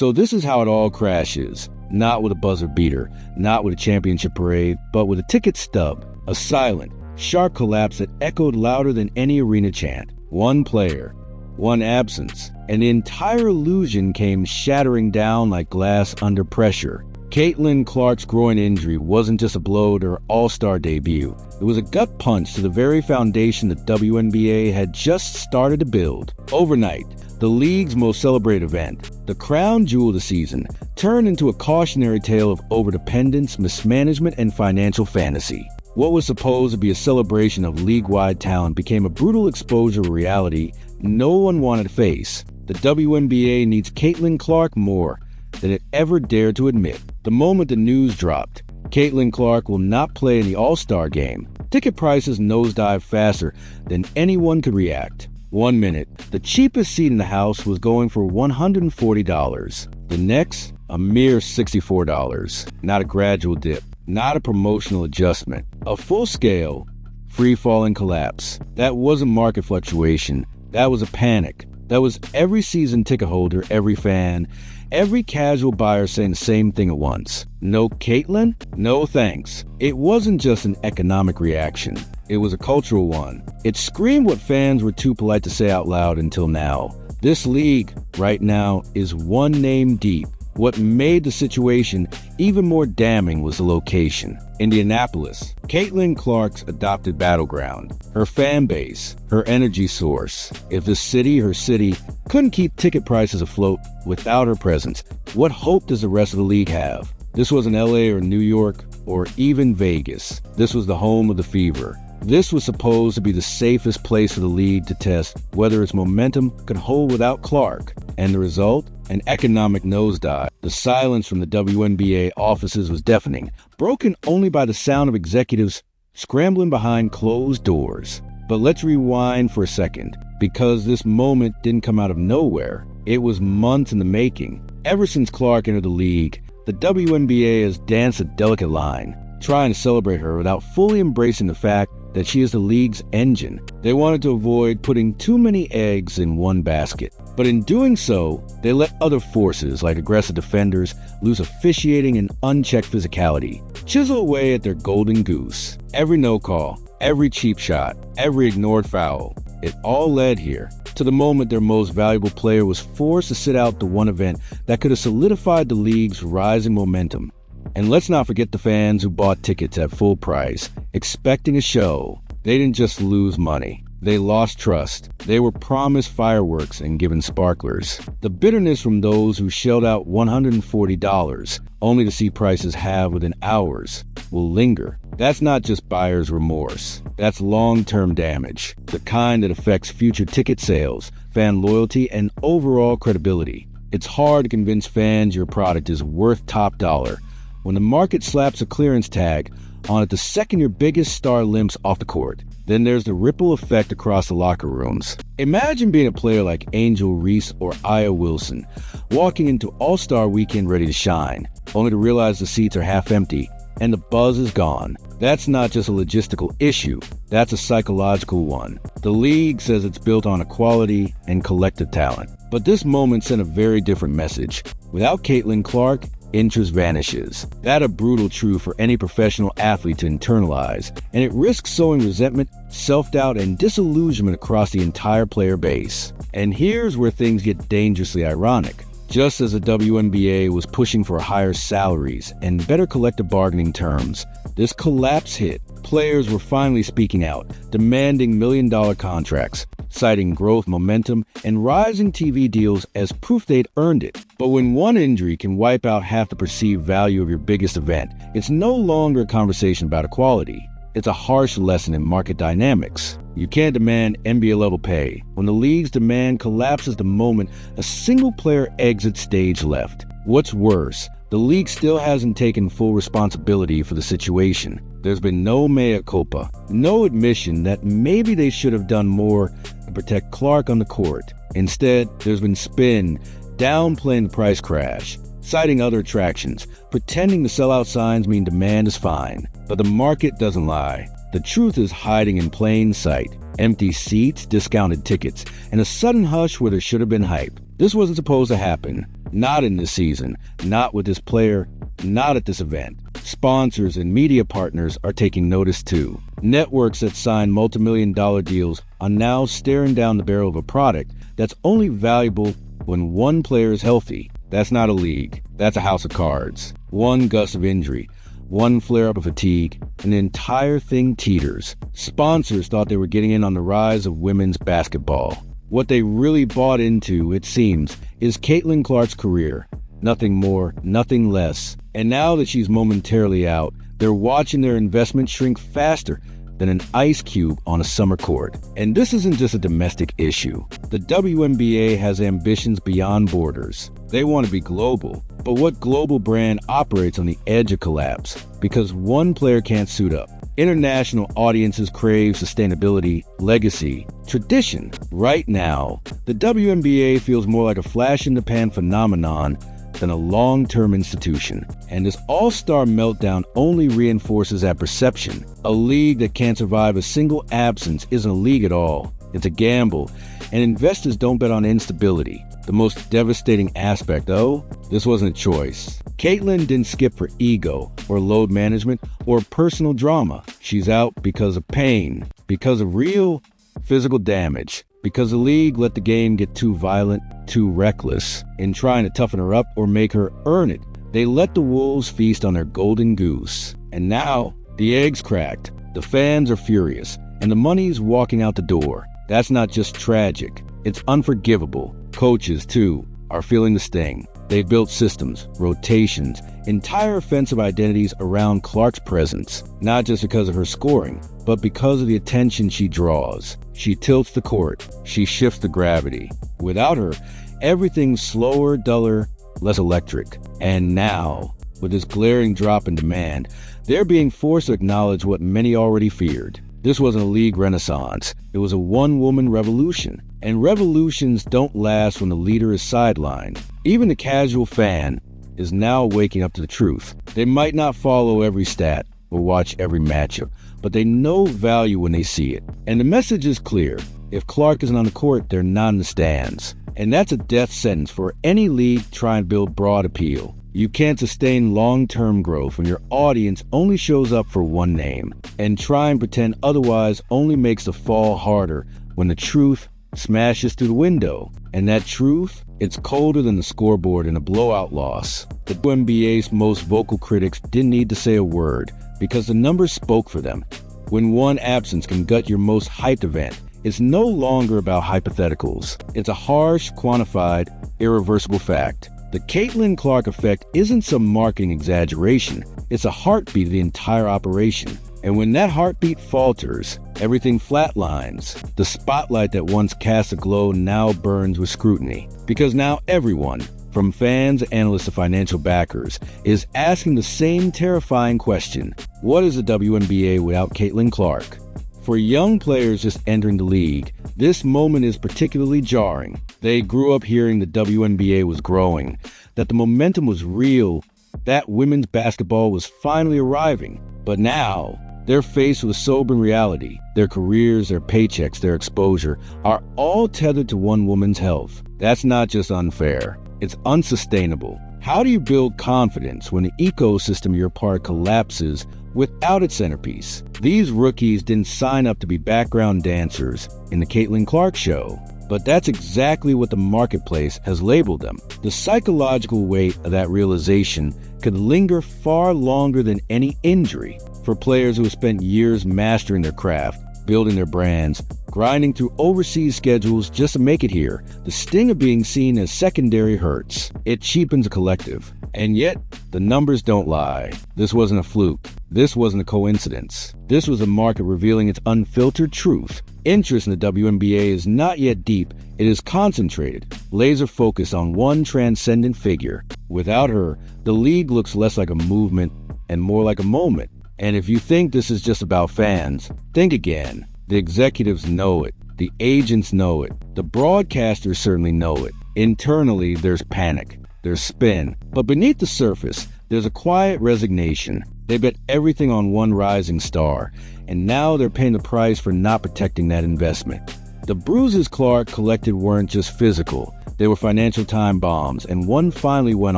So this is how it all crashes. Not with a buzzer beater, not with a championship parade, but with a ticket stub. A silent, sharp collapse that echoed louder than any arena chant. One player, one absence, and the entire illusion came shattering down like glass under pressure. Caitlin Clark's groin injury wasn't just a blow to her all-star debut. It was a gut punch to the very foundation the WNBA had just started to build. Overnight, the league's most celebrated event, the crown jewel of the season, turned into a cautionary tale of overdependence, mismanagement, and financial fantasy. What was supposed to be a celebration of league-wide talent became a brutal exposure of reality no one wanted to face. The WNBA needs Caitlin Clark more than it ever dared to admit. The moment the news dropped, Caitlin Clark will not play in the All-Star game. Ticket prices nosedived faster than anyone could react. 1 minute, the cheapest seat in the house was going for $140. The next, a mere $64. Not a gradual dip, not a promotional adjustment. A full-scale, free-falling collapse. That wasn't market fluctuation. That was a panic. That was every season ticket holder, every fan, every casual buyer saying the same thing at once. No Caitlin? No thanks. It wasn't just an economic reaction. It was a cultural one. It screamed what fans were too polite to say out loud until now. This league, right now, is one name deep. What made the situation even more damning was the location. Indianapolis, Caitlin Clark's adopted battleground, her fan base, her energy source. If the city, her city, couldn't keep ticket prices afloat without her presence, what hope does the rest of the league have? This wasn't LA or New York or even Vegas. This was the home of the Fever. This was supposed to be the safest place for the league to test whether its momentum could hold without Clark. And the result? An economic nosedive. The silence from the WNBA offices was deafening, broken only by the sound of executives scrambling behind closed doors. But let's rewind for a second, because this moment didn't come out of nowhere. It was months in the making. Ever since Clark entered the league, the WNBA has danced a delicate line, trying to celebrate her without fully embracing the fact that she is the league's engine. They wanted to avoid putting too many eggs in one basket. But in doing so, they let other forces like aggressive defenders lose officiating and unchecked physicality, chisel away at their golden goose. Every no call, every cheap shot, every ignored foul, it all led here to the moment their most valuable player was forced to sit out the one event that could have solidified the league's rising momentum. And let's not forget the fans who bought tickets at full price, expecting a show. They didn't just lose money. They lost trust. They were promised fireworks and given sparklers. The bitterness from those who shelled out $140 only to see prices halve within hours will linger. That's not just buyer's remorse. That's long-term damage, the kind that affects future ticket sales, fan loyalty, and overall credibility. It's hard to convince fans your product is worth top dollar when the market slaps a clearance tag on it the second your biggest star limps off the court. Then there's the ripple effect across the locker rooms. Imagine being a player like Angel Reese or Aya Wilson, walking into All-Star Weekend ready to shine, only to realize the seats are half empty and the buzz is gone. That's not just a logistical issue, that's a psychological one. The league says it's built on equality and collective talent. But this moment sent a very different message. Without Caitlin Clark, interest vanishes. That's a brutal truth for any professional athlete to internalize, and it risks sowing resentment, self-doubt, and disillusionment across the entire player base. And here's where things get dangerously ironic. Just as the WNBA was pushing for higher salaries and better collective bargaining terms, this collapse hit. Players were finally speaking out, demanding million-dollar contracts, citing growth momentum and rising TV deals as proof they'd earned it. But when one injury can wipe out half the perceived value of your biggest event, it's no longer a conversation about equality. It's a harsh lesson in market dynamics. You can't demand NBA-level pay when the league's demand collapses the moment a single player exits stage left. What's worse, the league still hasn't taken full responsibility for the situation. There's been no mea culpa, no admission that maybe they should have done more to protect Clark on the court. Instead, there's been spin, downplaying the price crash, citing other attractions, pretending the sellout signs mean demand is fine. But the market doesn't lie. The truth is hiding in plain sight. Empty seats, discounted tickets, and a sudden hush where there should have been hype. This wasn't supposed to happen. Not in this season, not with this player, not at this event. Sponsors and media partners are taking notice too. Networks that sign multi-million-dollar deals are now staring down the barrel of a product that's only valuable when one player is healthy. That's not a league. That's a house of cards. One gust of injury, one flare-up of fatigue, and the entire thing teeters. Sponsors thought they were getting in on the rise of women's basketball. What they really bought into, it seems, is Caitlin Clark's career. Nothing more, nothing less. And now that she's momentarily out, they're watching their investment shrink faster than an ice cube on a summer court. And this isn't just a domestic issue. The WNBA has ambitions beyond borders. They want to be global. But what global brand operates on the edge of collapse? Because one player can't suit up. International audiences crave sustainability, legacy, tradition. Right now, the WNBA feels more like a flash-in-the-pan phenomenon than a long-term institution. And this all-star meltdown only reinforces that perception. A league that can't survive a single absence isn't a league at all. It's a gamble, and investors don't bet on instability. The most devastating aspect, though, this wasn't a choice. Caitlin didn't skip for ego, or load management, or personal drama. She's out because of pain, because of real physical damage, because the league let the game get too violent, too reckless, in trying to toughen her up or make her earn it. They let the wolves feast on their golden goose. And now, the egg's cracked, the fans are furious, and the money's walking out the door. That's not just tragic, it's unforgivable. Coaches, too, are feeling the sting. They've built systems, rotations, entire offensive identities around Clark's presence, not just because of her scoring, but because of the attention she draws. She tilts the court, she shifts the gravity. Without her, everything's slower, duller, less electric. And now, with this glaring drop in demand, they're being forced to acknowledge what many already feared. This wasn't a league renaissance, it was a one-woman revolution. And revolutions don't last when the leader is sidelined. Even the casual fan is now waking up to the truth. They might not follow every stat or watch every matchup, but they know value when they see it. And the message is clear. If Clark isn't on the court, they're not in the stands. And that's a death sentence for any league trying to build broad appeal. You can't sustain long-term growth when your audience only shows up for one name. And try and pretend otherwise only makes the fall harder when the truth smashes through the window. And that truth, it's colder than the scoreboard in a blowout loss. The WNBA's most vocal critics didn't need to say a word because the numbers spoke for them. When one absence can gut your most hyped event, it's no longer about hypotheticals. It's a harsh, quantified, irreversible fact. The Caitlin Clark effect isn't some marketing exaggeration. It's a heartbeat of the entire operation. And when that heartbeat falters, everything flatlines. The spotlight that once cast a glow now burns with scrutiny. Because now everyone, from fans, analysts to financial backers, is asking the same terrifying question. What is the WNBA without Caitlin Clark? For young players just entering the league, this moment is particularly jarring. They grew up hearing the WNBA was growing, that the momentum was real, that women's basketball was finally arriving. But now, they're faced with a sobering reality. Their careers, their paychecks, their exposure are all tethered to one woman's health. That's not just unfair, it's unsustainable. How do you build confidence when the ecosystem you're part collapses without its centerpiece? These rookies didn't sign up to be background dancers in the Caitlin Clark show. But that's exactly what the marketplace has labeled them. The psychological weight of that realization could linger far longer than any injury. For players who have spent years mastering their craft, building their brands, grinding through overseas schedules just to make it here, the sting of being seen as secondary hurts. It cheapens a collective. And yet, the numbers don't lie. This wasn't a fluke. This wasn't a coincidence. This was a market revealing its unfiltered truth. Interest in the WNBA is not yet deep. It is concentrated, laser focused on one transcendent figure. Without her, the league looks less like a movement and more like a moment. And if you think this is just about fans, think again. The executives know it. The agents know it. The broadcasters certainly know it. Internally, there's panic. There's spin. But beneath the surface, there's a quiet resignation. They bet everything on one rising star, and now they're paying the price for not protecting that investment. The bruises Clark collected weren't just physical. They were financial time bombs, and one finally went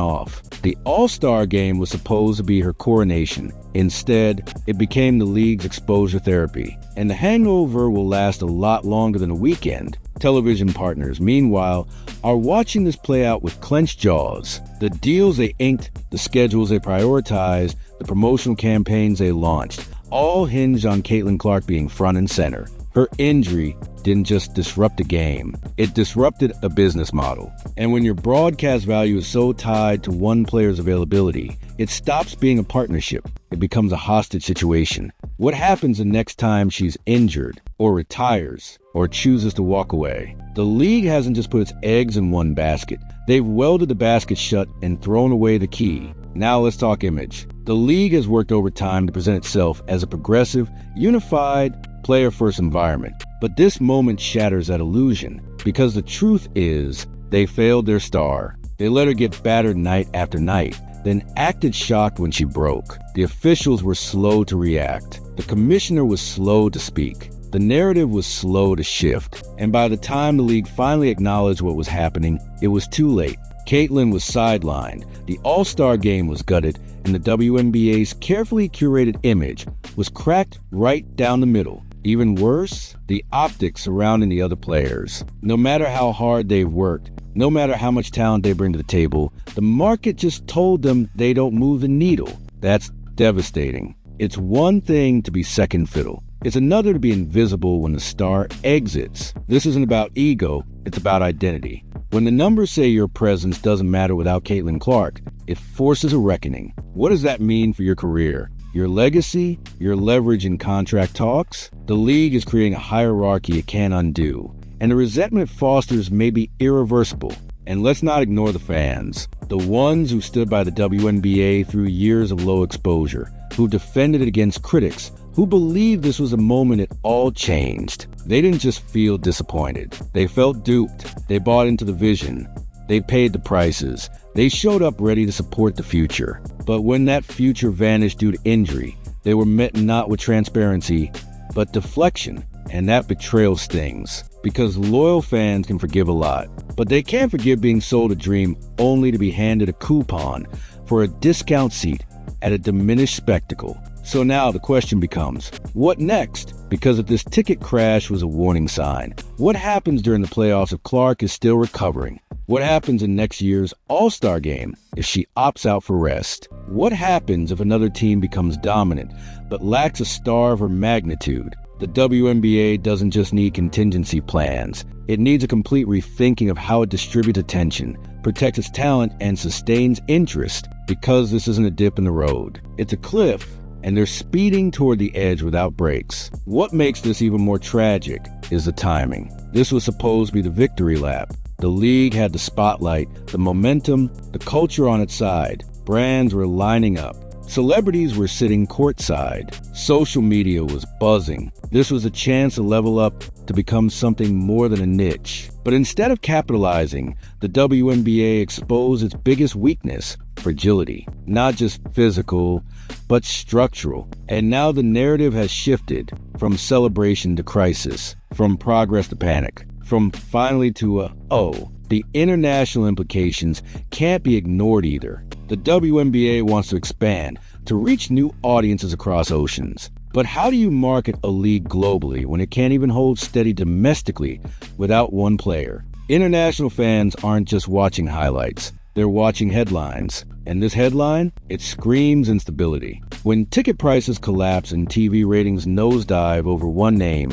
off. The All-Star game was supposed to be her coronation. Instead, it became the league's exposure therapy. And the hangover will last a lot longer than a weekend. Television partners, meanwhile, are watching this play out with clenched jaws. The deals they inked, the schedules they prioritized, the promotional campaigns they launched, all hinged on Caitlin Clark being front and center. Her injury didn't just disrupt the game, it disrupted a business model. And when your broadcast value is so tied to one player's availability, it stops being a partnership. It becomes a hostage situation. What happens the next time she's injured, or retires, or chooses to walk away? The league hasn't just put its eggs in one basket. They've welded the basket shut and thrown away the key. Now let's talk image. The league has worked overtime to present itself as a progressive, unified, player-first environment. But this moment shatters that illusion, because the truth is, they failed their star. They let her get battered night after night, then acted shocked when she broke. The officials were slow to react. The commissioner was slow to speak. The narrative was slow to shift. And by the time the league finally acknowledged what was happening, it was too late. Caitlin was sidelined, the All-Star game was gutted, and the WNBA's carefully curated image was cracked right down the middle. Even worse, the optics surrounding the other players. No matter how hard they've worked, no matter how much talent they bring to the table, the market just told them they don't move the needle. That's devastating. It's one thing to be second fiddle. It's another to be invisible when the star exits. This isn't about ego, it's about identity. When the numbers say your presence doesn't matter without Caitlin Clark, it forces a reckoning. What does that mean for your career? Your legacy? Your leverage in contract talks? The league is creating a hierarchy it can't undo, and the resentment fosters may be irreversible. And let's not ignore the fans, the ones who stood by the WNBA through years of low exposure, who defended it against critics, who believed this was a moment it all changed. They didn't just feel disappointed. They felt duped. They bought into the vision. They paid the prices. They showed up ready to support the future. But when that future vanished due to injury, they were met not with transparency, but deflection. And that betrayal stings, because loyal fans can forgive a lot, but they can't forgive being sold a dream only to be handed a coupon for a discount seat at a diminished spectacle. So now the question becomes, what next? Because if this ticket crash was a warning sign, what happens during the playoffs if Clark is still recovering? What happens in next year's All-Star game if she opts out for rest? What happens if another team becomes dominant but lacks a star of her magnitude? The WNBA doesn't just need contingency plans. It needs a complete rethinking of how it distributes attention, protects its talent, and sustains interest, because this isn't a dip in the road. It's a cliff, and they're speeding toward the edge without brakes. What makes this even more tragic is the timing. This was supposed to be the victory lap. The league had the spotlight, the momentum, the culture on its side. Brands were lining up. Celebrities were sitting courtside. Social media was buzzing. This was a chance to level up, to become something more than a niche. But instead of capitalizing, the WNBA exposed its biggest weakness, fragility. Not just physical, but structural. And now the narrative has shifted from celebration to crisis, from progress to panic, from finally to the international implications can't be ignored either. The WNBA wants to expand, to reach new audiences across oceans. But how do you market a league globally when it can't even hold steady domestically without one player? International fans aren't just watching highlights, they're watching headlines. And this headline, it screams instability. When ticket prices collapse and TV ratings nosedive over one name,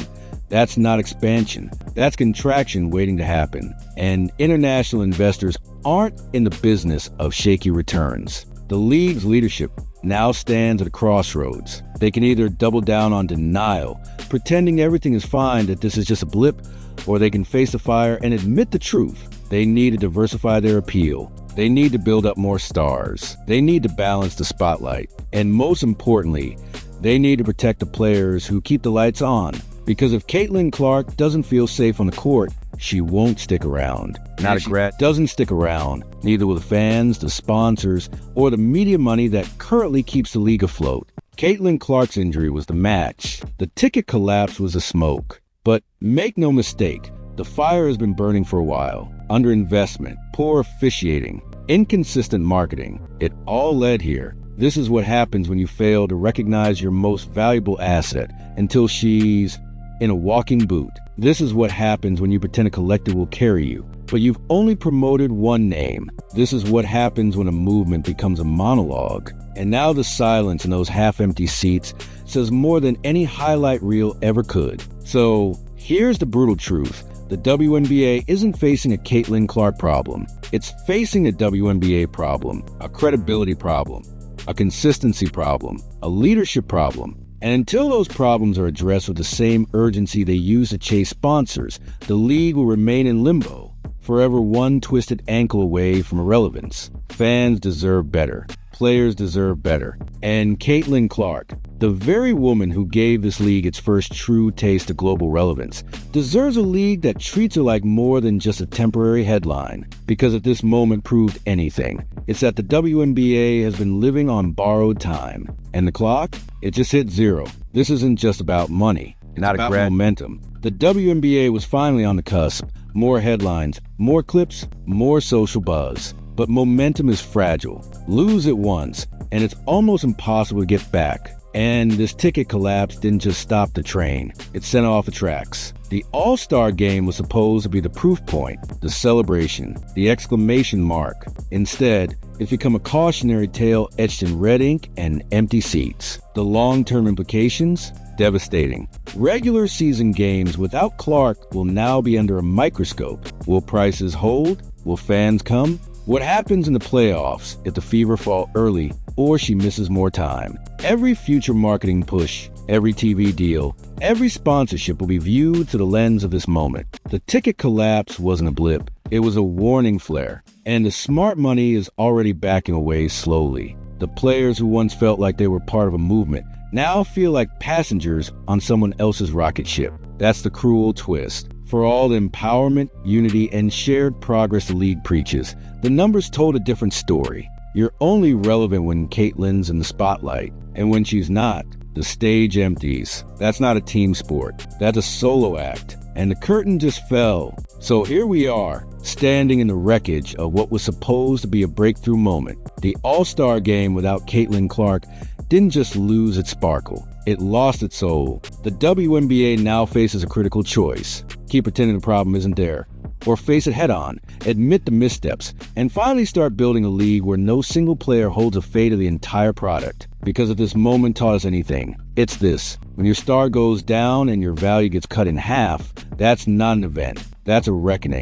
that's not expansion, that's contraction waiting to happen. And international investors aren't in the business of shaky returns. The league's leadership now stands at a crossroads. They can either double down on denial, pretending everything is fine, that this is just a blip, or they can face the fire and admit the truth. They need to diversify their appeal. They need to build up more stars. They need to balance the spotlight. And most importantly, they need to protect the players who keep the lights on. Because if Caitlin Clark doesn't feel safe on the court, she won't stick around. Doesn't stick around, neither will the fans, the sponsors, or the media money that currently keeps the league afloat. Caitlin Clark's injury was the match. The ticket collapse was the smoke. But make no mistake, the fire has been burning for a while. underinvestment, poor officiating, inconsistent marketing. It all led here. This is what happens when you fail to recognize your most valuable asset until she's in a walking boot. This is what happens when you pretend a collective will carry you, but you've only promoted one name. This is what happens when a movement becomes a monologue. And now the silence in those half-empty seats says more than any highlight reel ever could. So here's the brutal truth. The WNBA isn't facing a Caitlin Clark problem. It's facing a WNBA problem, a credibility problem, a consistency problem, a leadership problem. And until those problems are addressed with the same urgency they use to chase sponsors, the league will remain in limbo, forever one twisted ankle away from irrelevance. Fans deserve better. Players deserve better. And Caitlin Clark, the very woman who gave this league its first true taste of global relevance, deserves a league that treats her like more than just a temporary headline. Because if this moment proved anything, it's that the WNBA has been living on borrowed time. And the clock? It just hit zero. This isn't just about money. It's not about momentum. The WNBA was finally on the cusp. More headlines, more clips, more social buzz. But momentum is fragile. Lose it once, and it's almost impossible to get back. And this ticket collapse didn't just stop the train, it sent it off the tracks. The All-Star game was supposed to be the proof point, the celebration, the exclamation mark. Instead, it's become a cautionary tale etched in red ink and empty seats. The long-term implications? Devastating. Regular season games without Clark will now be under a microscope. Will prices hold? Will fans come? What happens in the playoffs if the Fever fall early or she misses more time? Every future marketing push, every TV deal, every sponsorship will be viewed through the lens of this moment. The ticket collapse wasn't a blip, it was a warning flare. And the smart money is already backing away slowly. The players who once felt like they were part of a movement now feel like passengers on someone else's rocket ship. That's the cruel twist. For all the empowerment, unity, and shared progress the league preaches, the numbers told a different story. You're only relevant when Caitlin's in the spotlight, and when she's not, the stage empties. That's not a team sport. That's a solo act. And the curtain just fell. So here we are, standing in the wreckage of what was supposed to be a breakthrough moment. The All-Star game without Caitlin Clark didn't just lose its sparkle, it lost its soul. The WNBA now faces a critical choice. Keep pretending the problem isn't there, or face it head-on, admit the missteps, and finally start building a league where no single player holds a fate of the entire product. Because if this moment taught us anything, it's this. When your star goes down and your value gets cut in half, that's not an event, that's a reckoning.